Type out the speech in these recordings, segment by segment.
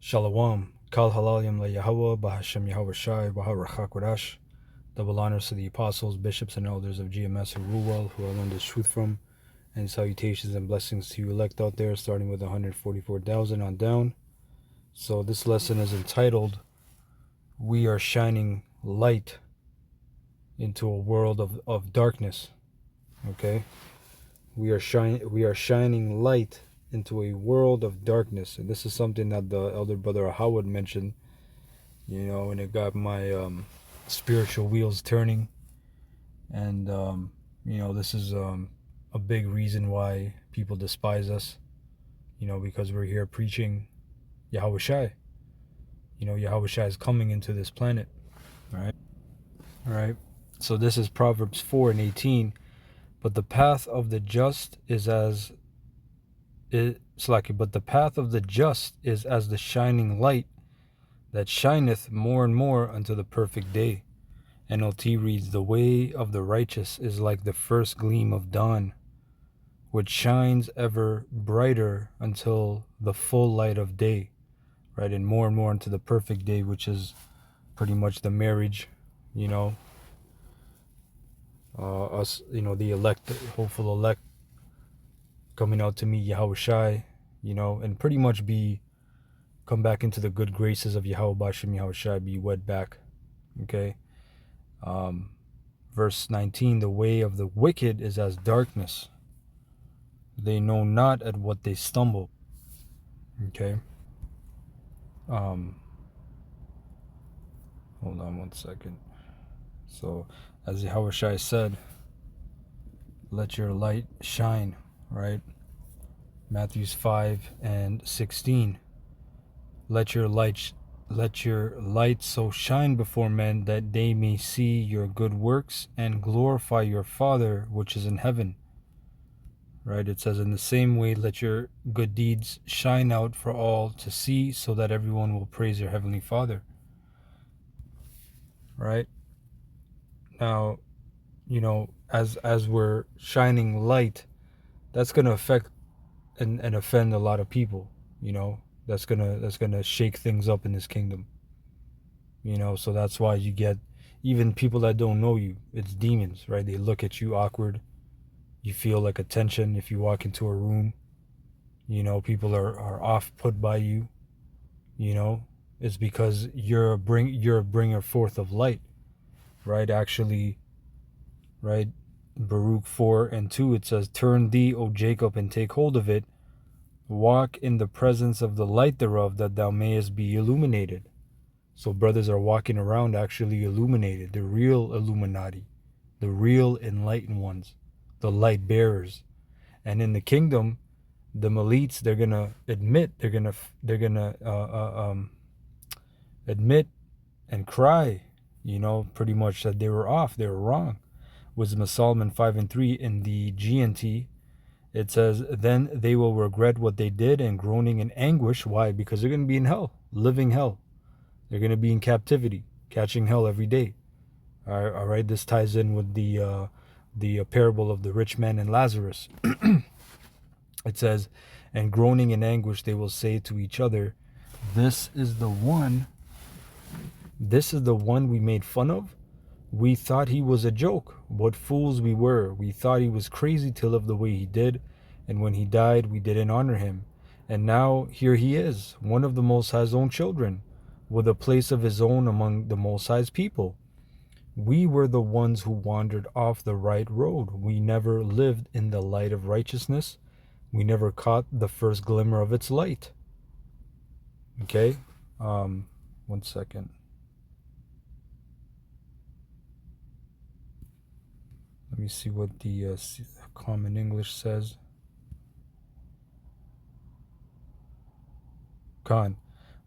Shalom. Kal halalim la Yahweh, Bahashem Yahweh Shai, Baharachakwadash. Double honors to the apostles, bishops, and elders of GMS who rule well, who I learned this truth from, and salutations and blessings to you elect out there, starting with 144,000 on down. So this lesson is entitled, We Are Shining Light into a World of Darkness. Okay? We are shining light into a world of darkness. And this is something that the elder brother Howard mentioned, and it got my spiritual wheels turning. And this is a big reason why people despise us, because we're here preaching Yahweh Shai. Yahweh Shai is coming into this planet. All right. So this is Proverbs 4:18. But the path of the just is as but the path of the just is as the shining light that shineth more and more unto the perfect day. NLT reads, the way of the righteous is like the first gleam of dawn, which shines ever brighter until the full light of day, right? And more into the perfect day, which is pretty much the marriage, us, the elect, hopeful elect, coming out to meet Yahweh Shai, and pretty much come back into the good graces of Yahweh Bashem Yahweh Shai, be wed back, okay? Verse 19, the way of the wicked is as darkness. They know not at what they stumble. Okay. Hold on one second. So, as Yahweh Shai said, let your light shine, right? Matthews 5:16. Let your light so shine before men that they may see your good works and glorify your Father which is in heaven. Right? It says, in the same way, let your good deeds shine out for all to see, so that everyone will praise your heavenly Father. Right? Now, as we're shining light, that's gonna affect and offend a lot of people. That's gonna shake things up in this kingdom. So that's why you get even people that don't know you. It's demons, right? They look at you awkward. You feel like a tension if you walk into a room. People are off put by you. It's because you're a bringer forth of light, right? Actually, right? Baruch 4:2, it says, turn thee, O Jacob, and take hold of it. Walk in the presence of the light thereof, that thou mayest be illuminated. So brothers are walking around actually illuminated, the real Illuminati, the real enlightened ones, the light bearers. And in the kingdom, the Malites, they're gonna admit, they're gonna admit and cry, pretty much that they were off, they were wrong. Wisdom of Solomon 5:3 in the GNT, it says, then they will regret what they did and groaning in anguish. Why? Because they're going to be in hell, living hell. They're going to be in captivity, catching hell every day. All right. This ties in with the parable of the rich man and Lazarus. It says, and groaning in anguish, they will say to each other, this is the one we made fun of. We thought he was a joke. What fools we were. We thought he was crazy to live the way he did, and when he died, we didn't honor him. And now here he is, one of the Most High's own children, with a place of his own among the Most High's people. We were the ones who wandered off the right road. We never lived in the light of righteousness. We never caught the first glimmer of its light. Okay? One second. Let me see what the Common English says.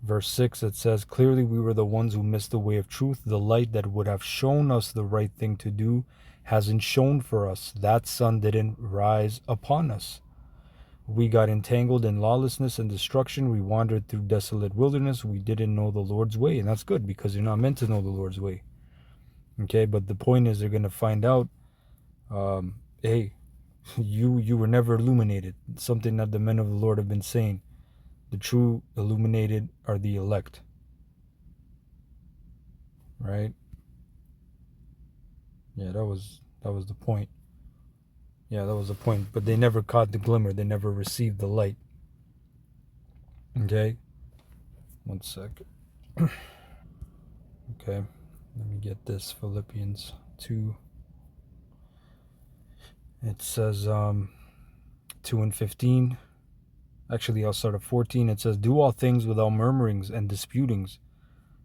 Verse 6, it says, clearly we were the ones who missed the way of truth. The light that would have shown us the right thing to do hasn't shone for us. That sun didn't rise upon us. We got entangled in lawlessness and destruction. We wandered through desolate wilderness. We didn't know the Lord's way. And that's good, because you're not meant to know the Lord's way. Okay, but the point is, they're going to find out, hey, you were never illuminated. Something that the men of the Lord have been saying. The true illuminated are the elect, right? Yeah, that was the point. Yeah, that was the point. But they never caught the glimmer. They never received the light. Okay? One second. Okay. Let me get this. Philippians 2. It says 2 and 15. Actually, I'll start at 14. It says, do all things without murmurings and disputings,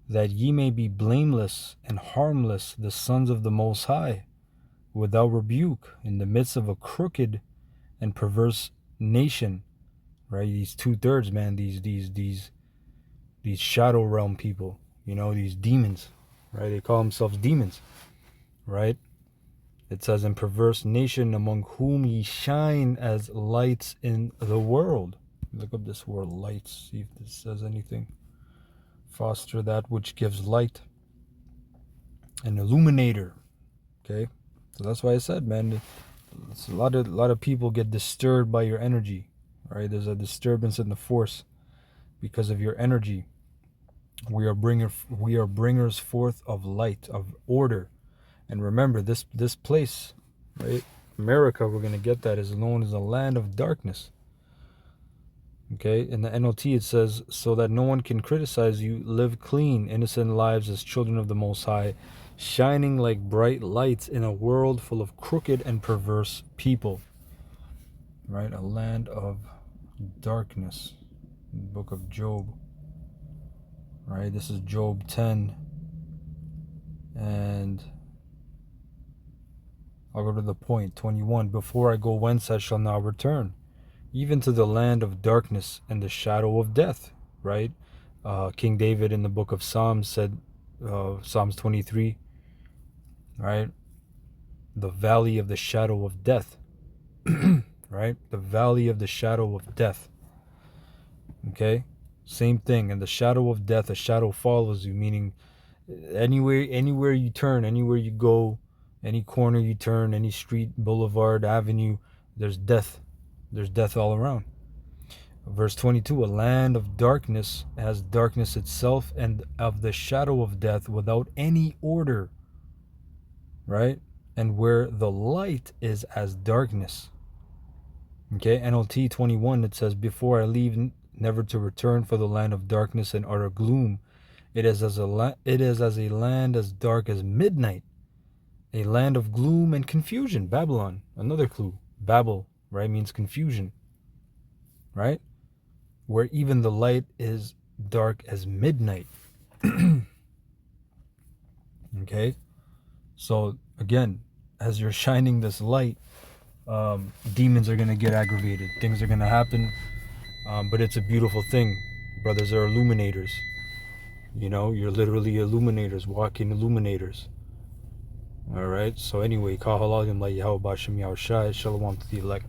that ye may be blameless and harmless, the sons of the Most High, without rebuke, in the midst of a crooked and perverse nation. Right? These 2/3, man. These shadow realm people. You know, these demons. Right? They call themselves demons. Right? It says, in perverse nation, among whom ye shine as lights in the world. Look up this word lights, see if this says anything. Foster that which gives light. An illuminator. Okay? So that's why I said, man, it's a lot of people get disturbed by your energy. Right? There's a disturbance in the force because of your energy. We are bringers forth of light, of order. And remember, this place, right? America, we're gonna get that, is known as a land of darkness. Okay, in the NLT it says, so that no one can criticize you, live clean, innocent lives as children of the Most High, shining like bright lights in a world full of crooked and perverse people. Right, a land of darkness. In the book of Job. Right, this is Job 10. And I'll go to the point. 21. Before I go whence I shall now return, even to the land of darkness and the shadow of death. Right? King David in the book of Psalms said, Psalms 23, right? The valley of the shadow of death. Right? The valley of the shadow of death. Okay? Same thing. And the shadow of death, a shadow follows you, meaning anywhere you turn, anywhere you go, any corner you turn, any street, boulevard, avenue, there's death. There's death all around. Verse 22, a land of darkness as darkness itself, and of the shadow of death without any order. Right? And where the light is as darkness. Okay, NLT 21, it says, before I leave, never to return, for the land of darkness and utter gloom. It is as a land as dark as midnight, a land of gloom and confusion. Babylon, another clue. Babel, right, means confusion. Right? Where even the light is dark as midnight. Okay? So, again, as you're shining this light, demons are going to get aggravated. Things are going to happen. But it's a beautiful thing. Brothers are illuminators. You know, you're literally illuminators, walking illuminators. Alright? So anyway, Kahalalim La Yahweh Bashem Yahushai, Shalom to the elect.